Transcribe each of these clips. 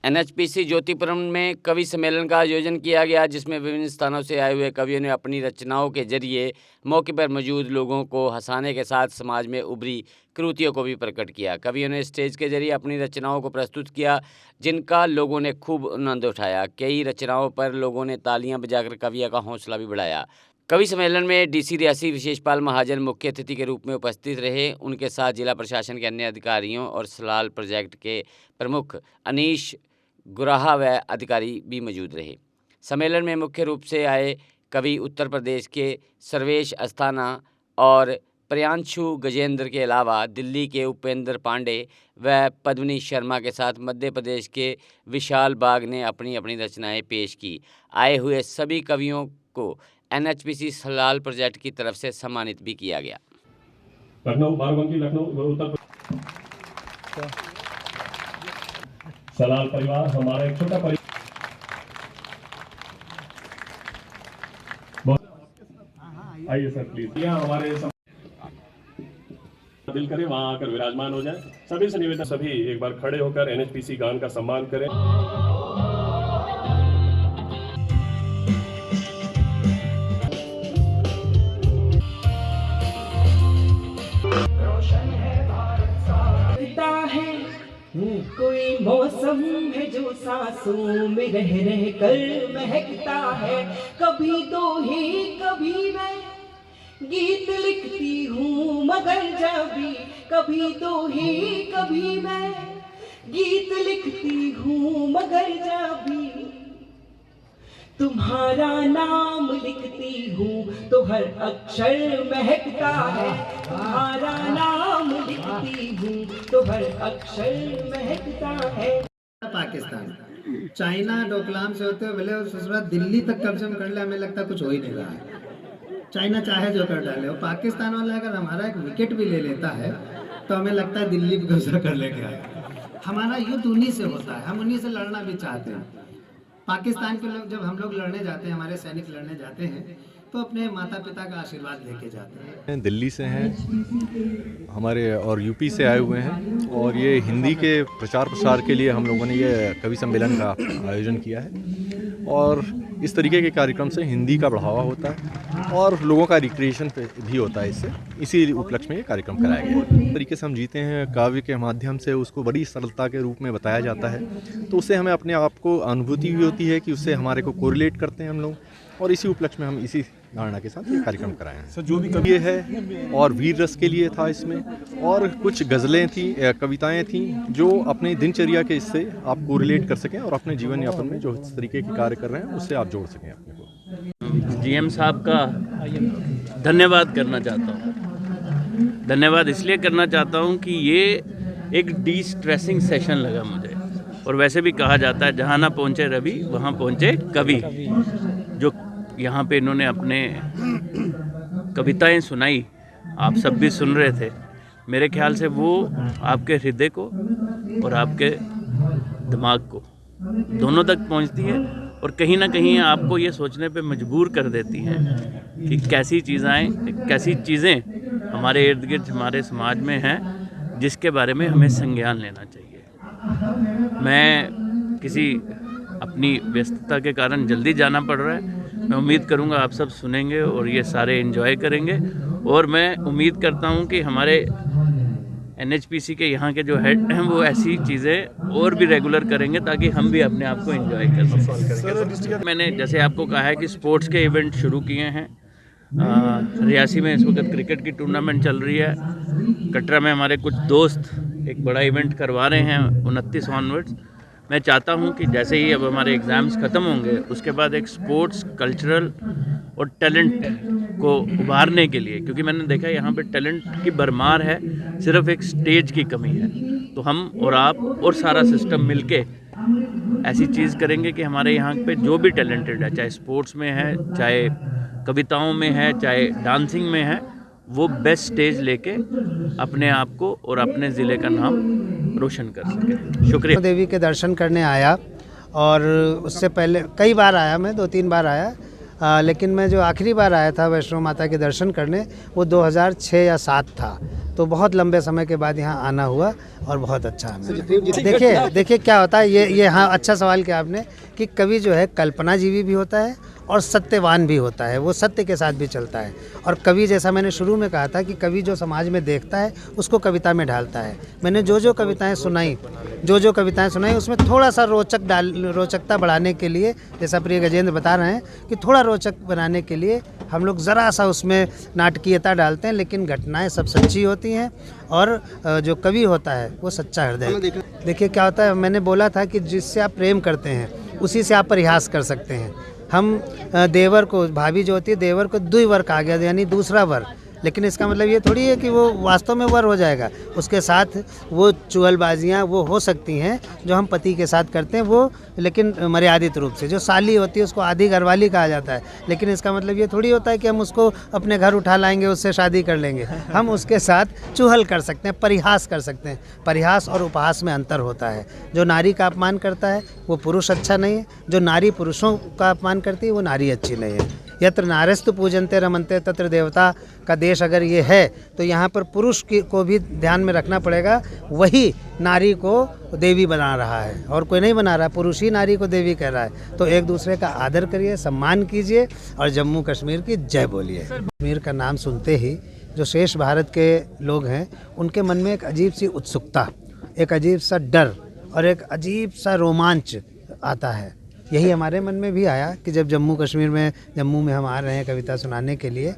NHPC Jyotipuram में कवि सम्मेलन का आयोजन किया गया, जिसमें विभिन्न स्थानों से आए हुए कवियों ने अपनी रचनाओं के जरिए मौके पर मौजूद लोगों को हंसाने के साथ समाज में उभरी कृतियों को भी प्रकट किया। कवियों ने स्टेज के जरिए अपनी रचनाओं को प्रस्तुत किया, जिनका लोगों ने खूब आनंद उठाया। कई रचनाओं पर लोगों ने तालियां बजाकर कवियों का हौसला भी बढ़ाया। कवि सम्मेलन में डीसी रियासी विशेषपाल महाजन मुख्य अतिथि के रूप में उपस्थित रहे। उनके साथ जिला प्रशासन के अन्य अधिकारियों और सलाल प्रोजेक्ट के प्रमुख अनीश गुराहा व अधिकारी भी मौजूद रहे। सम्मेलन में मुख्य रूप से आए कवि उत्तर प्रदेश के सर्वेश अस्थाना और प्रियांशु गजेंद्र के अलावा दिल्ली के उपेंद्र पांडे व पद्मिनी शर्मा के साथ मध्य प्रदेश के विशाल बाग ने अपनी अपनी रचनाएं पेश की। आए हुए सभी कवियों को एनएचपीसी सलाल प्रोजेक्ट की तरफ से सम्मानित भी किया गया। लखनऊ बाराबंकी लखनऊ उत्तर सलाल परिवार हमारा एक छोटा परिवार। आइए सर प्लीज, यहाँ हमारे दिल करे वहां आकर विराजमान हो जाए। सभी से निवेदन, सभी एक बार खड़े होकर एनएचपीसी गान का सम्मान करें। कोई मौसम है जो सांसों में रह रह कर महकता है। कभी तो ही कभी मैं गीत लिखती हूँ मगर जब भी, कभी तो ही कभी मैं गीत लिखती हूँ मगर जब भी तुम्हारा नाम लिखती हूँ तो हर अक्षर महकता है। तुम्हारा नाम लिखती हूँ तो हर अक्षर महकता है। पाकिस्तान चाइना डोकलाम से होते हुए भले ससुरा दिल्ली तक कब्जा कर ले, हमें लगता कुछ हो ही नहीं रहा है। चाइना चाहे जो कर डाले, और पाकिस्तान वाला अगर हमारा एक विकेट भी ले लेता है तो हमें लगता है दिल्ली भी कब्जा कर लेगा। हमारा युद्ध उन्हीं से होता है, हम उन्हीं से लड़ना भी चाहते हैं। पाकिस्तान के लोग, जब हम लोग लड़ने जाते हैं, हमारे सैनिक लड़ने जाते हैं, तो अपने माता पिता का आशीर्वाद लेके जाते हैं। दिल्ली से हैं हमारे और यूपी से आए हुए हैं, और ये हिंदी के प्रचार प्रसार के लिए हम लोगों ने ये कवि सम्मेलन का आयोजन किया है। और इस तरीके के कार्यक्रम से हिंदी का बढ़ावा होता है और लोगों का रिक्रिएशन भी होता है। इससे इसी उपलक्ष्य में ये कार्यक्रम कराया गया है। इस तरीके से हम जीते हैं, काव्य के माध्यम से उसको बड़ी सरलता के रूप में बताया जाता है, तो उससे हमें अपने आप को अनुभूति भी होती है कि उससे हमारे को कोरिलेट करते हैं हम लोग, और इसी उपलक्ष्य में हम इसी धारणा के साथ ये कार्यक्रम कराए हैं। सर जो भी कवि है और वीर रस के लिए था इसमें, और कुछ गज़लें थी, कविताएं थी जो अपने दिनचर्या के इससे आप कोरिलेट कर सकें और अपने जीवन यापन में जो इस तरीके के कार्य कर रहे हैं उससे आप जोड़ सकें अपने को। जीएम साहब का धन्यवाद करना चाहता हूँ। धन्यवाद इसलिए करना चाहता हूँ कि ये एक डी स्ट्रेसिंग सेशन लगा मुझे। और वैसे भी कहा जाता है जहाँ ना पहुँचे रवि वहाँ पहुँचे कवि। जो यहाँ पे इन्होंने अपने कविताएं सुनाई, आप सब भी सुन रहे थे, मेरे ख्याल से वो आपके हृदय को और आपके दिमाग को दोनों तक पहुँचती है, और कहीं ना कहीं आपको ये सोचने पे मजबूर कर देती हैं कि कैसी चीज़ें हमारे इर्द गिर्द हमारे समाज में हैं जिसके बारे में हमें संज्ञान लेना चाहिए। मैं किसी अपनी व्यस्तता के कारण जल्दी जाना पड़ रहा है। मैं उम्मीद करूंगा आप सब सुनेंगे और ये सारे एंजॉय करेंगे, और मैं उम्मीद करता हूं कि हमारे एनएचपीसी के यहाँ के जो हेड हैं वो ऐसी चीज़ें और भी रेगुलर करेंगे ताकि हम भी अपने आप को एंजॉय कर सकें। मैंने जैसे आपको कहा है कि स्पोर्ट्स के इवेंट शुरू किए हैं। रियासी में इस वक्त क्रिकेट की टूर्नामेंट चल रही है। कटरा में हमारे कुछ दोस्त एक बड़ा इवेंट करवा रहे हैं 29 ऑनवर्ड्स। मैं चाहता हूं कि जैसे ही अब हमारे एग्ज़ाम्स ख़त्म होंगे उसके बाद एक स्पोर्ट्स, कल्चरल और टैलेंट को उभारने के लिए, क्योंकि मैंने देखा यहाँ पे टैलेंट की भरमार है, सिर्फ एक स्टेज की कमी है। तो हम और आप और सारा सिस्टम मिलके ऐसी चीज़ करेंगे कि हमारे यहाँ पे जो भी टैलेंटेड है, चाहे स्पोर्ट्स में है, चाहे कविताओं में है, चाहे डांसिंग में है, वो बेस्ट स्टेज लेके अपने आप को और अपने ज़िले का नाम रोशन कर सके। शुक्रिया। देवी के दर्शन करने आया, और उससे पहले कई बार आया, मैं 2-3 बार आया, लेकिन मैं जो आखिरी बार आया था वैष्णो माता के दर्शन करने वो 2006 या 7 था। तो बहुत लंबे समय के बाद यहाँ आना हुआ और बहुत अच्छा हमें। देखिए क्या होता है, ये हाँ अच्छा सवाल किया आपने कि कवि जो है कल्पनाजीवी भी होता है और सत्यवान भी होता है, वो सत्य के साथ भी चलता है। और कवि, जैसा मैंने शुरू में कहा था कि कवि जो समाज में देखता है उसको कविता में ढालता है। मैंने जो कविताएं सुनाई उसमें थोड़ा सा रोचकता बढ़ाने के लिए, जैसा प्रिय गजेंद्र बता रहे हैं कि थोड़ा रोचक बनाने के लिए हम लोग ज़रा सा उसमें नाटकीयता डालते हैं, लेकिन घटनाएं सब सच्ची होती हैं और जो कवि होता है वो सच्चा हृदय। देखिए क्या होता है, मैंने बोला था कि जिससे आप प्रेम करते हैं उसी से आप परिहास कर सकते हैं। हम देवर को, भाभी जो होती है देवर को द्विवर कहा गया, यानी दूसरा वर, लेकिन इसका मतलब ये थोड़ी है कि वो वास्तव में वर हो जाएगा। उसके साथ वो चुगलबाजियाँ वो हो सकती हैं जो हम पति के साथ करते हैं, वो लेकिन मर्यादित रूप से। जो साली होती है उसको आधी घरवाली कहा जाता है, लेकिन इसका मतलब ये थोड़ी होता है कि हम उसको अपने घर उठा लाएंगे, उससे शादी कर लेंगे। हम उसके साथ चुहल कर सकते हैं, परिहास कर सकते हैं। परिहास और उपहास में अंतर होता है। जो नारी का अपमान करता है वो पुरुष अच्छा नहीं है, जो नारी पुरुषों का अपमान करती है वो नारी अच्छी नहीं है। यत्र नारस्तु पूजन्ते रमन्ते तत्र देवता का देश अगर ये है तो यहाँ पर पुरुष को भी ध्यान में रखना पड़ेगा। वही नारी को देवी बना रहा है और कोई नहीं बना रहा, पुरुष ही नारी को देवी कह रहा है। तो एक दूसरे का आदर करिए, सम्मान कीजिए और जम्मू कश्मीर की जय बोलिए। कश्मीर का नाम सुनते ही जो शेष भारत के लोग हैं उनके मन में एक अजीब सी उत्सुकता, एक अजीब सा डर और एक अजीब सा रोमांच आता है। यही हमारे मन में भी आया कि जब जम्मू में हम आ रहे हैं कविता सुनाने के लिए,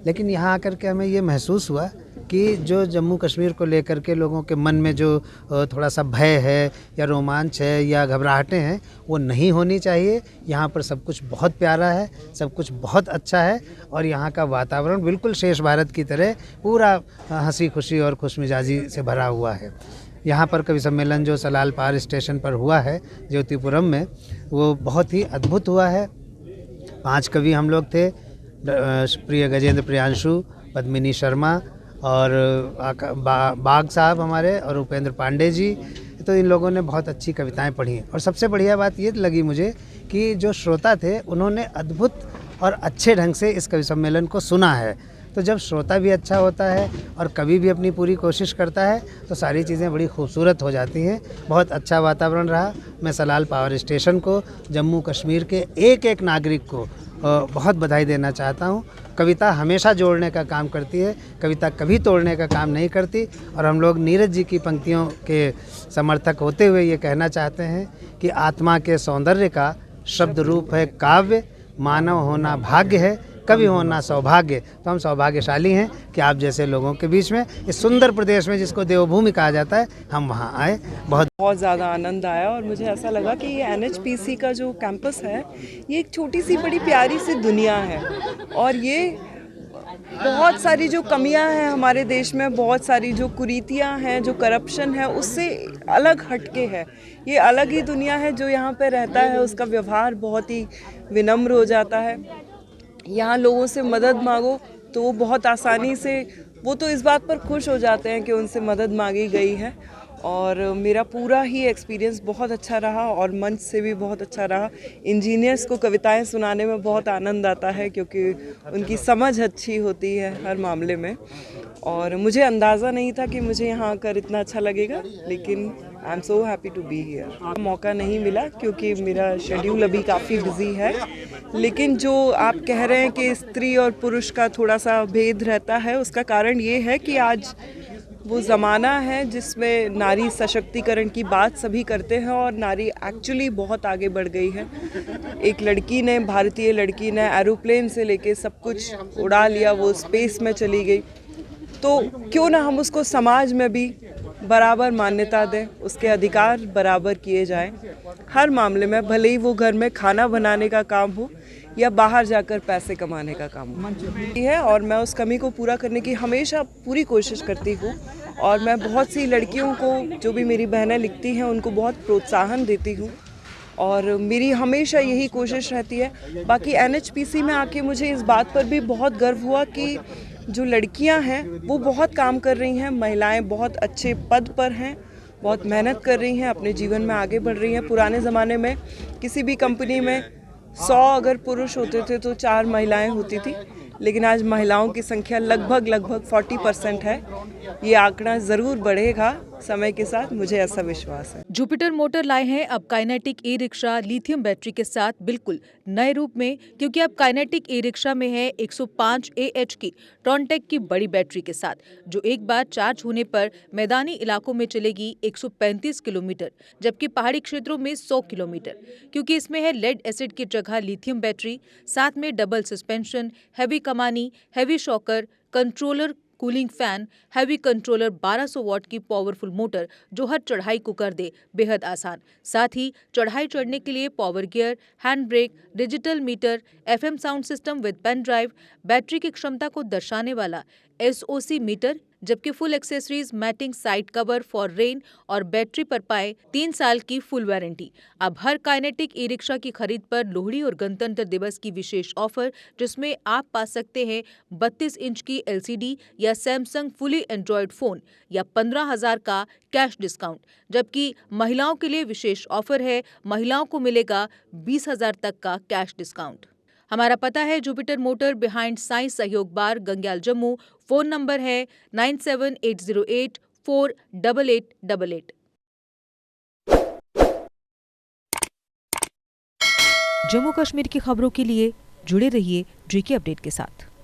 लेकिन यहाँ आकर के हमें ये महसूस हुआ कि जो जम्मू कश्मीर को लेकर के लोगों के मन में जो थोड़ा सा भय है या रोमांच है या घबराहटें हैं वो नहीं होनी चाहिए। यहाँ पर सब कुछ बहुत प्यारा है, सब कुछ बहुत अच्छा है और यहाँ का वातावरण बिल्कुल शेष भारत की तरह पूरा हंसी खुशी और खुशमिजाजी से भरा हुआ है। यहाँ पर कवि सम्मेलन जो सलाल पार स्टेशन पर हुआ है ज्योतिपुरम में, वो बहुत ही अद्भुत हुआ है। 5 कवि हम लोग थे, प्रिय गजेंद्र प्रियांशु, पद्मिनी शर्मा और बाग साहब हमारे और उपेंद्र पांडे जी। तो इन लोगों ने बहुत अच्छी कविताएं पढ़ी और सबसे बढ़िया बात ये लगी मुझे कि जो श्रोता थे उन्होंने अद्भुत और अच्छे ढंग से इस कवि सम्मेलन को सुना है। तो जब श्रोता भी अच्छा होता है और कवि भी अपनी पूरी कोशिश करता है तो सारी चीज़ें बड़ी खूबसूरत हो जाती हैं। बहुत अच्छा वातावरण रहा। मैं सलाल पावर स्टेशन को, जम्मू कश्मीर के एक एक नागरिक को बहुत बधाई देना चाहता हूँ। कविता हमेशा जोड़ने का काम करती है, कविता कभी तोड़ने का काम नहीं करती। और हम लोग नीरज जी की पंक्तियों के समर्थक होते हुए ये कहना चाहते हैं कि आत्मा के सौंदर्य का शब्द रूप है काव्य, मानव होना भाग्य है, कवि होना सौभाग्य। तो हम सौभाग्यशाली हैं कि आप जैसे लोगों के बीच में इस सुंदर प्रदेश में जिसको देवभूमि कहा जाता है हम वहाँ आए। बहुत ज़्यादा आनंद आया और मुझे ऐसा लगा कि ये NHPC का जो कैंपस है ये एक छोटी सी बड़ी प्यारी सी दुनिया है और ये बहुत सारी जो कमियां हैं हमारे देश में, बहुत सारी जो कुरीतियां हैं, जो करप्शन है, उससे अलग हटके है। ये अलग ही दुनिया है। जो यहाँ पे रहता है उसका व्यवहार बहुत ही विनम्र हो जाता है। यहाँ लोगों से मदद मांगो तो वो बहुत आसानी से, वो तो इस बात पर खुश हो जाते हैं कि उनसे मदद मांगी गई है। और मेरा पूरा ही एक्सपीरियंस बहुत अच्छा रहा और मंच से भी बहुत अच्छा रहा। इंजीनियर्स को कविताएं सुनाने में बहुत आनंद आता है क्योंकि उनकी समझ अच्छी होती है हर मामले में। और मुझे अंदाज़ा नहीं था कि मुझे यहाँ आकर इतना अच्छा लगेगा, लेकिन I am so happy to be here. मौका नहीं मिला क्योंकि मेरा शेड्यूल अभी काफ़ी बिजी है, लेकिन जो आप कह रहे हैं कि स्त्री और पुरुष का थोड़ा सा भेद रहता है, उसका कारण ये है कि आज वो ज़माना है जिसमें नारी सशक्तिकरण की बात सभी करते हैं और नारी एक्चुअली बहुत आगे बढ़ गई है। एक लड़की ने, भारतीय लड़की ने एरोप्लेन से लेके सब कुछ उड़ा लिया, वो स्पेस में चली गई। तो क्यों ना हम उसको समाज में भी बराबर मान्यता दें, उसके अधिकार बराबर किए जाएं हर मामले में, भले ही वो घर में खाना बनाने का काम हो या बाहर जाकर पैसे कमाने का काम है। और मैं उस कमी को पूरा करने की हमेशा पूरी कोशिश करती हूँ और मैं बहुत सी लड़कियों को, जो भी मेरी बहनें लिखती हैं, उनको बहुत प्रोत्साहन देती हूँ और मेरी हमेशा यही कोशिश रहती है। बाकी NHPC में आके मुझे इस बात पर भी बहुत गर्व हुआ कि जो लड़कियां हैं वो बहुत काम कर रही हैं, महिलाएं बहुत अच्छे पद पर हैं, बहुत मेहनत कर रही हैं, अपने जीवन में आगे बढ़ रही हैं। पुराने ज़माने में किसी भी कंपनी में 100 अगर पुरुष होते थे तो 4 महिलाएं होती थी, लेकिन आज महिलाओं की संख्या लगभग 40% है। ये आंकड़ा ज़रूर बढ़ेगा समय के साथ, मुझे ऐसा विश्वास है। जुपिटर मोटर लाए हैं अब kinetic e rickshaw lithium battery के साथ बिल्कुल नए रूप में, क्योंकि अब काइनेटिक ई रिक्शा में है 105 AH की ट्रॉनटेक की बड़ी बैटरी के साथ, जो एक बार चार्ज होने पर मैदानी इलाकों में चलेगी 135 किलोमीटर, जबकि पहाड़ी क्षेत्रों में 100 किलोमीटर। क्योंकि इसमें है लेड एसिड की जगह लिथियम बैटरी, साथ में डबल सस्पेंशन, हैवी कमानी, heavy shocker, controller, cooling fan, heavy controller, 1200 what की पावरफुल मोटर जो हर चढ़ाई को कर दे बेहद आसान। साथ ही चढ़ाई चढ़ने के लिए power gear, hand brake, digital meter, FM sound system with pen drive, battery की क्षमता को दर्शाने वाला SOC मीटर, जबकि full accessories, matting, side cover for rain और बैटरी पर पाए 3 साल की फुल वारंटी। अब हर काइनेटिक ई रिक्शा की खरीद पर लोहड़ी और गणतंत्र दिवस की विशेष ऑफर, जिसमें आप पा सकते हैं 32 इंच की LCD या सैमसंग फुली एंड्रॉयड फोन या 15,000 का कैश डिस्काउंट। जबकि महिलाओं के लिए विशेष ऑफर है, महिलाओं को मिलेगा 20,000 तक का कैश डिस्काउंट। हमारा पता है जुपिटर मोटर बिहाइंड साई सहयोग बार, गंग्याल, जम्मू। फोन नंबर है 9780848888। जम्मू कश्मीर की खबरों के लिए जुड़े रहिए JK अपडेट के साथ।